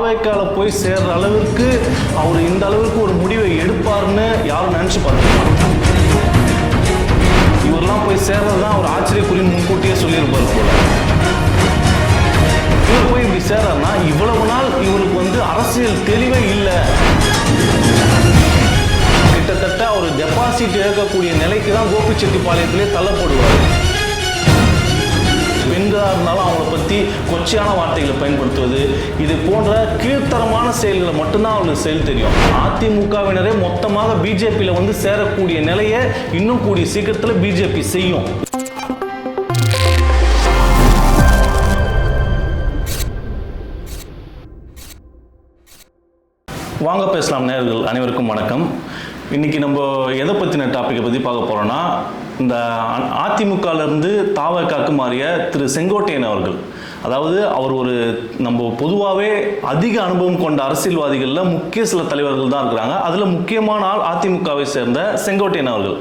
தாவேக்கால போய் சேர்ற அளவிற்கு அவர் இந்த அளவுக்கு ஒரு முடிவை எடுப்பார்னு யாரும் நினைச்சு பார்த்துருப்பாங்க. இவரெல்லாம் போய் சேர்றதுதான் ஒரு ஆச்சரியக்குறின்னு முன்கூட்டியே சொல்லியிருப்பார் போல. இவர் போய் இப்படி சேர்றாருன்னா இவ்வளவு நாள் இவருக்கு அரசியல் தெளிவே இல்லை. கிட்டத்தட்ட ஒரு டெபாசிட் இழக்கக்கூடிய நிலைக்கு தான் கோபிச்செட்டிப்பாளையத்திலே தள்ளப்படுவார். பெண்களாக இருந்தாலும் அவங்கள பற்றி கொச்சையான வார்த்தைகளை பயன்படுத்துவது, இது போன்ற கீழ்த்தரமான செயல்களை மட்டும்தான் அவங்களுக்கு செயல் தெரியும். அதிமுகவினரே மொத்தமாக பிஜேபியில் சேரக்கூடிய நிலையை இன்னும் கூடிய சீக்கிரத்தில் பிஜேபி செய்யும். வாங்க பேசலாம் நேயர்கள் அனைவருக்கும் வணக்கம். இன்றைக்கி நம்ம எதை பற்றின டாப்பிக்கை பற்றி பார்க்க போகிறோன்னா, இந்த அதிமுகலேருந்து தாவேக்காக்கு மாறிய திரு செங்கோட்டையன் அவர்கள். அதாவது அவர் நம்ம பொதுவாகவே அதிக அனுபவம் கொண்ட அரசியல்வாதிகளில் முக்கிய சில தலைவர்கள் தான் இருக்கிறாங்க. அதில் முக்கியமான ஆள் அதிமுகவை சேர்ந்த செங்கோட்டையன் அவர்கள்.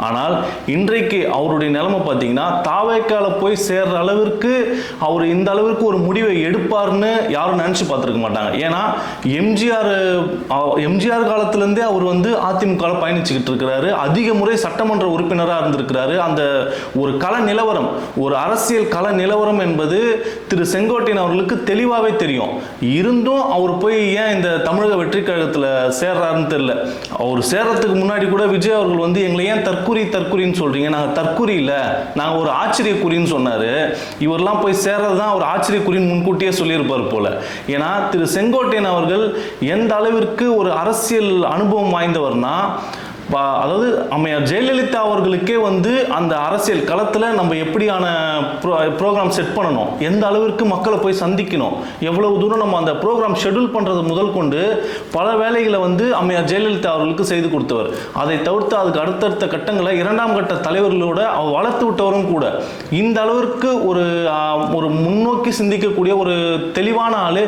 ஆனால் இன்றைக்கு அவருடைய நிலைமை பார்த்தீங்கன்னா, தாவேக்கால போய் சேர்ற அளவிற்கு அவர் இந்த அளவிற்கு ஒரு முடிவை எடுப்பார்னு யாரும் நினச்சி பார்த்துருக்க மாட்டாங்க. ஏன்னா எம்ஜிஆர் காலத்திலேருந்தே அவர் அதிமுகவில் பயணிச்சுக்கிட்டு இருக்கிறாரு. அதிக முறை சட்டமன்ற உறுப்பினராக இருந்திருக்கிறாரு. அந்த ஒரு கள நிலவரம், ஒரு அரசியல் கள நிலவரம் என்பது திரு செங்கோட்டையன் அவர்களுக்கு தெளிவாகவே தெரியும். இருந்தும் அவர் போய் ஏன் இந்த தமிழக வெற்றி கழகத்தில் சேர்றாருன்னு தெரியல. அவர் சேர்றதுக்கு முன்னாடி கூட விஜய் அவர்கள் எங்களை ஏன் தற்குறின்னு சொல்றீங்க, நாங்கள் தற்குறி இல்லை, நாங்கள் ஒரு ஆச்சரியக்குறின்னு சொன்னார். இவரெல்லாம் போய் சேர்றது தான் ஒரு ஆச்சரியக்குறின்னு முன்கூட்டியே சொல்லியிருப்பார் போல. ஏன்னா திரு செங்கோட்டையன் அவர்கள் எந்த அளவிற்கு ஒரு அரசியல் அனுபவம் வாய்ந்தவர்னா, அதாவது அம்மையார் ஜெயலலிதா அவர்களுக்கே அந்த அரசியல் களத்தில் நம்ம எப்படியான ப்ரோக்ராம் செட் பண்ணணும், எந்த அளவிற்கு மக்களை போய் சந்திக்கணும், எவ்வளவு தூரம் நம்ம அந்த ப்ரோக்ராம் ஷெட்யூல் பண்ணுறது முதல் கொண்டு பல வேலைகளை அம்மையார் ஜெயலலிதா அவர்களுக்கு செய்து கொடுத்தவர். அதை தவிர்த்து அதுக்கு அடுத்தடுத்த கட்டங்களை இரண்டாம் கட்ட தலைவர்களோட அவர் வளர்த்து விட்டவரும் கூட. இந்த அளவிற்கு ஒரு முன்னோக்கி சிந்திக்கக்கூடிய ஒரு தெளிவான ஆள்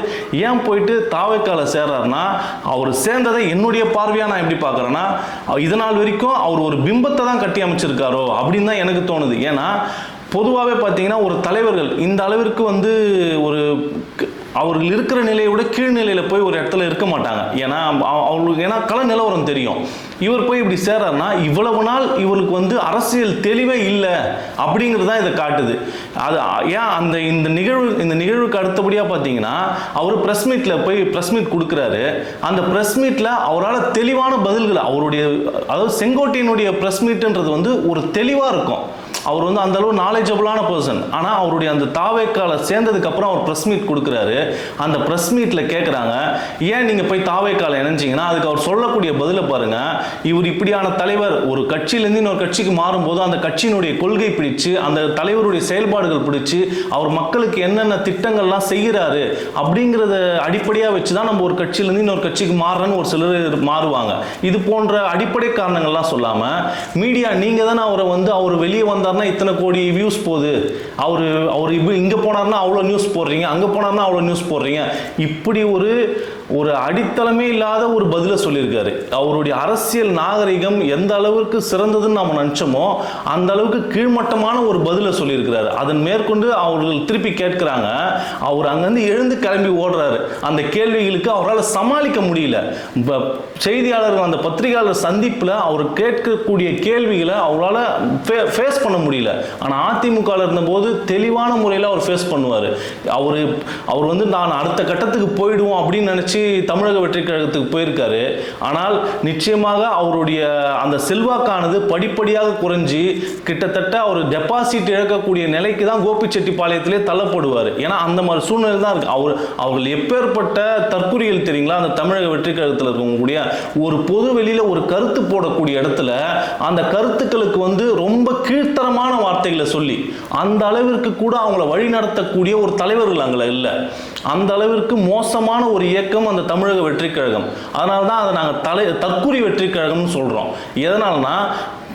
ஏன் போயிட்டு தாவேக்கால சேர்றாருன்னா, அவர் சேர்ந்ததை என்னுடைய பார்வையாக நான் எப்படி பார்க்குறேன்னா, இதனால் வரைக்கும் அவர் ஒரு பிம்பத்தை தான் கட்டி அமைச்சிருக்காரோ அப்படின்னு தான் எனக்கு தோணுது. ஏன்னா பொதுவாகவே பார்த்தீங்கன்னா ஒரு தலைவர்கள் இந்த அளவிற்கு ஒரு அவர்கள் இருக்கிற நிலையை விட கீழ்நிலையில் போய் ஒரு இடத்துல இருக்க மாட்டாங்க. ஏன்னா கள நிலவரம் தெரியும். இவர் போய் இப்படி சேர்றாருன்னா இவ்வளவு நாள் இவருக்கு அரசியல் தெளிவே இல்லை அப்படிங்கிறது தான் இதை காட்டுது. அது ஏன் இந்த நிகழ்வுக்கு அடுத்தபடியாக பார்த்தீங்கன்னா, அவர் ப்ரெஸ் மீட் கொடுக்குறாரு. அந்த ப்ரெஸ் மீட்டில் அவரால் தெளிவான பதில்கள், அதாவது செங்கோட்டையனுடைய ப்ரெஸ் மீட்டுன்றது ஒரு தெளிவாக இருக்கும். அவர் அந்த அளவு நாலேஜபிளான பர்சன். ஆனால் அவருடைய அந்த தாவேக்கால சேர்ந்ததுக்கு அப்புறம் அவர் ப்ரெஸ் மீட் கொடுக்குறாரு. அந்த ப்ரெஸ் மீட்டில் கேட்குறாங்க, ஏன் நீங்கள் போய் தாவேக்கால இணைஞ்சிங்கன்னா, அதுக்கு அவர் சொல்லக்கூடிய பதிலை பாருங்க. இவர் இப்படியான தலைவர் ஒரு கட்சியிலேருந்து இன்னொரு கட்சிக்கு மாறும்போது அந்த கட்சியினுடைய கொள்கை பிடிச்சு, அந்த தலைவருடைய செயல்பாடுகள் பிடிச்சு, அவர் மக்களுக்கு என்னென்ன திட்டங்கள்லாம் செய்கிறாரு அப்படிங்கிறத அடிப்படையாக வச்சு தான் நம்ம ஒரு கட்சியிலேருந்து இன்னொரு கட்சிக்கு மாறுறன்னு ஒரு சிலர் மாறுவாங்க. இது போன்ற அடிப்படை காரணங்கள்லாம் சொல்லாமல், மீடியா நீங்கள் தானே அவர் வெளியே வந்தார் இத்தனை கோடி வியூஸ் போகுது, அவர் இங்க போனார்னா அவ்வளோ நியூஸ் போடுறீங்க, அங்க போனார்னா அவ்வளோ நியூஸ் போடுறீங்க, இப்படி ஒரு அடித்தளமே இல்லாத ஒரு பதிலை சொல்லியிருக்காரு. அவருடைய அரசியல் நாகரிகம் எந்த அளவுக்கு சிறந்ததுன்னு நம்ம நினைச்சோமோ அந்த அளவுக்கு கீழ்மட்டமான ஒரு பதிலை சொல்லியிருக்கிறாரு. அதன் மேற்கொண்டு அவர்கள் திருப்பி கேட்கிறாங்க. அவர் அங்கிருந்து எழுந்து கிளம்பி ஓடுறாரு. அந்த கேள்விகளுக்கு அவரால் சமாளிக்க முடியல. செய்தியாளர்கள் அந்த பத்திரிகையாளர் சந்திப்பில் அவர் கேட்கக்கூடிய கேள்விகளை அவரால் ஃபேஸ் பண்ண முடியல. ஆனால் அதிமுக இருந்தபோது தெளிவான முறையில் அவர் ஃபேஸ் பண்ணுவார். அவர் நான் அடுத்த கட்டத்துக்கு போயிடுவோம் அப்படின்னு நினைச்சு தமிழக வெற்றி கழகத்துக்கு போயிருக்காரு. ஆனால் நிச்சயமாக அவருடைய அந்த செல்வாக்கானது படிப்படியாக குறைஞ்சி கிட்டத்தட்ட அவர் டெபாசிட் இழக்கக்கூடிய நிலைக்கு தான் கோபிச்செட்டிப்பாளையத்திலே தள்ளப்படுவார். ஏன்னா அந்த மாதிரி சூழ்நிலை தான் இருக்கு. அவர்கள் எப்பேற்பட்ட தற்குறிகள் தெரியுங்களா? அந்த தமிழக வெற்றி கழகத்தில் இருக்கக்கூடிய ஒரு பொது வெளியில ஒரு கருத்து போடக்கூடிய இடத்துல அந்த கருத்துக்களுக்கு ரொம்ப கீழ்த்தரமான வார்த்தைகளை சொல்லி அந்த அளவிற்கு கூட அவங்களை வழி நடத்தக்கூடிய ஒரு தலைவர்கள் அங்கே இல்லை. அந்த அளவிற்கு மோசமான ஒரு இயக்கம் அந்த தமிழக வெற்றி கழகம். அதனால தான் அதை நாங்கள் தற்குறி வெற்றி கழகம்னு சொல்கிறோம். எதனால்னா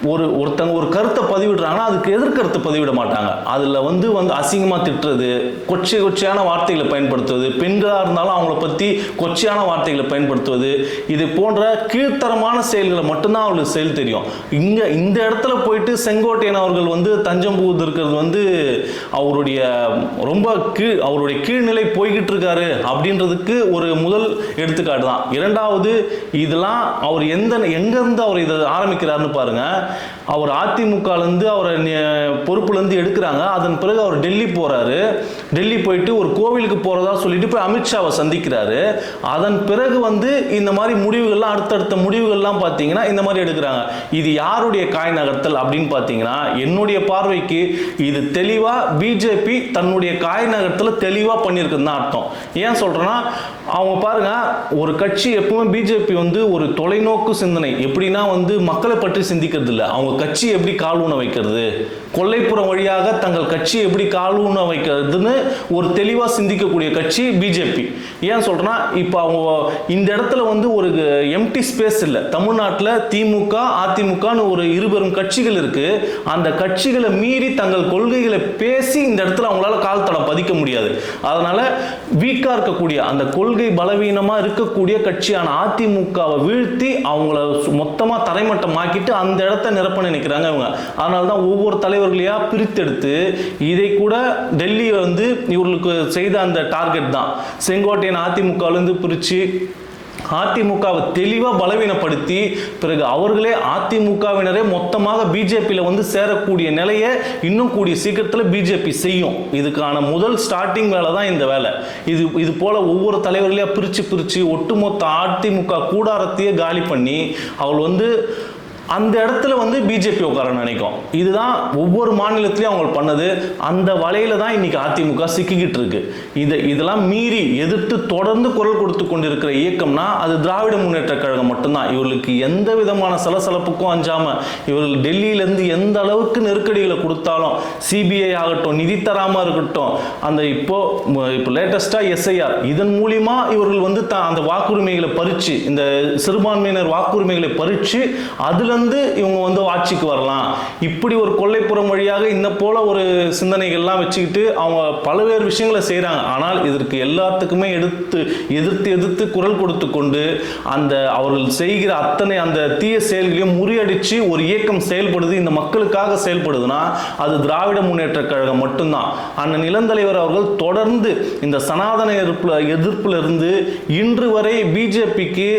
ஒருத்தங்க ஒரு கருத்தை பதிவிடுறாங்கன்னா அதுக்கு எதிர்கருத்தை பதிவிட மாட்டாங்க. அதில் வந்து அசிங்கமாக திட்டுறது, கொச்சையான வார்த்தைகளை பயன்படுத்துவது, பெண்களாக இருந்தாலும் அவங்கள பற்றி கொச்சையான வார்த்தைகளை பயன்படுத்துவது, இது போன்ற கீழ்த்தரமான செயல்களை மட்டும்தான் அவங்களுக்கு செயல் தெரியும். இந்த இடத்துல போயிட்டு செங்கோட்டையன் அவர்கள் தஞ்சம் புகுந்து இருக்கிறது அவருடைய ரொம்ப அவருடைய கீழ்நிலை போய்கிட்டு இருக்காரு அப்படின்றதுக்கு ஒரு முதல் எடுத்துக்காட்டு தான். இரண்டாவது, இதெல்லாம் அவர் எங்கேருந்து அவர் இதை ஆரம்பிக்கிறாருன்னு பாருங்க. அவர் அதிமுகலேருந்து அவரை பொறுப்புலேருந்து எடுக்கிறாங்க. அதன் பிறகு அவர் டெல்லி போகிறாரு. டெல்லி போயிட்டு ஒரு கோவிலுக்கு போகிறதா சொல்லிட்டு போய் அமித்ஷாவை சந்திக்கிறாரு. அதன் பிறகு இந்த மாதிரி முடிவுகள்லாம் அடுத்தடுத்த முடிவுகள்லாம் பார்த்தீங்கன்னா இந்த மாதிரி எடுக்கிறாங்க. இது யாருடைய காய் நகர்த்தல் அப்படின்னு பார்த்தீங்கன்னா, என்னுடைய பார்வைக்கு இது தெளிவாக பிஜேபி தன்னுடைய காய் நகர்த்தல் தெளிவாக பண்ணியிருக்குன்னு தான் அர்த்தம். ஏன் சொல்கிறேன்னா, அவங்க பாருங்க, ஒரு கட்சி எப்பவுமே பிஜேபி ஒரு தொலைநோக்கு சிந்தனை, எப்படின்னா மக்களை பற்றி சிந்திக்கிறது இல்லை. அவங்க கட்சி எப்படி கால் ஊன வைக்கிறது, கொல்லைப்புறம் வழியாக தங்கள் கட்சி எப்படி கால் ஊன வைக்கிறதுன்னு ஒரு தெளிவாக சிந்திக்கக்கூடிய கட்சி பிஜேபி. ஏன் சொல்றேன்னா, இப்போ அவங்க இந்த இடத்துல ஒரு எம்டி ஸ்பேஸ் இல்லை. தமிழ்நாட்டில் திமுக அதிமுகன்னு ஒரு இருபெரும் கட்சிகள் இருக்கு. அந்த கட்சிகளை மீறி தங்கள் கொள்கைகளை பேசி இந்த இடத்துல அவங்களால கால் தடம் பதிக்க முடியாது. அதனால வீக்கா இருக்கக்கூடிய அந்த கொள்கை பலவீனமா இருக்கக்கூடிய கட்சியான அதிமுகவை வீழ்த்தி அவங்கள மொத்தமா தரைமட்டமாக்கிட்டு அந்த இடத்தை நிரப்ப நினைக்கிறாங்க அவங்க. அதனால தான் ஒவ்வொரு தலைவர்களையா பிரித்தெடுத்து இதை கூட டெல்லி இவர்களுக்கு செய்த அந்த டார்கெட் தான். செங்கோட்டையன் அதிமுகவிலிருந்து பிரிச்சு அதிமுகவை தெளிவாக பலவீனப்படுத்தி பிறகு அவர்களே அதிமுகவினரே மொத்தமாக பிஜேபியில் சேரக்கூடிய நிலையை இன்னும் கூடிய சீக்கிரத்தில் பிஜேபி செய்யும். இதுக்கான முதல் ஸ்டார்டிங் வேலை தான் இந்த வேலை. இது போல ஒவ்வொரு தலைவர்களையாக பிரித்து ஒட்டுமொத்த அதிமுக கூடாரத்தையே காலி பண்ணி அவள் அந்த இடத்துல பிஜேபி உட்கார நினைக்கும். இதுதான் ஒவ்வொரு மாநிலத்திலையும் அவங்க பண்ணது. அந்த வலையில தான் இன்னைக்கு அதிமுக சிக்கிக்கிட்டு இருக்கு. இதெல்லாம் மீறி எதிர்த்து தொடர்ந்து குரல் கொடுத்து கொண்டிருக்கிற இயக்கம்னா அது திராவிட முன்னேற்ற கழகம் மட்டும்தான். இவர்களுக்கு எந்த விதமான சலசலப்புக்கும் அஞ்சாம இவர்கள் டெல்லியிலேருந்து எந்த அளவுக்கு நெருக்கடிகளை கொடுத்தாலும், சிபிஐ ஆகட்டும், நிதி தராம இருக்கட்டும், அந்த இப்போ லேட்டஸ்டா எஸ்ஐஆர், இதன் மூலியமா இவர்கள் அந்த வாக்குரிமைகளை பறிச்சு, இந்த சிறுபான்மையினர் வாக்குரிமைகளை பறிச்சு அதுல இவங்க ஆட்சிக்கு வரலாம். இப்படி ஒரு கொல்லைப்புறம் வழியாக இந்த போல ஒரு சிந்தனைகள்லாம் வச்சுக்கிட்டு அவங்க பல்வேறு விஷயங்களை செய்யறாங்க. ஆனால் இதற்கு எல்லாத்துக்குமே எதிர்த்து குரல் கொடுத்து கொண்டு அந்த அவர்கள் செய்கிற அத்தனை அந்த தீய செயல்களையும் முறியடிச்சு ஒரு இயக்கம் செயல்படுது, இந்த மக்களுக்காக செயல்படுதுன்னா அது திராவிட முன்னேற்ற கழகம் மட்டும்தான். அண்ணன் இளந்தலைவர் அவர்கள் தொடர்ந்து இந்த சனாதன எதிர்ப்புல இருந்து இன்று வரை பிஜேபிக்கு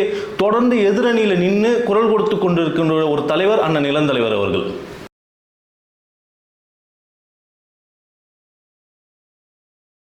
தொடர்ந்து எதிரணியில நின்று குரல் கொடுத்து கொண்டிருக்கின்ற ஒரு தலைவர் அண்ணன் இளந்தலைவர் அவர்கள்.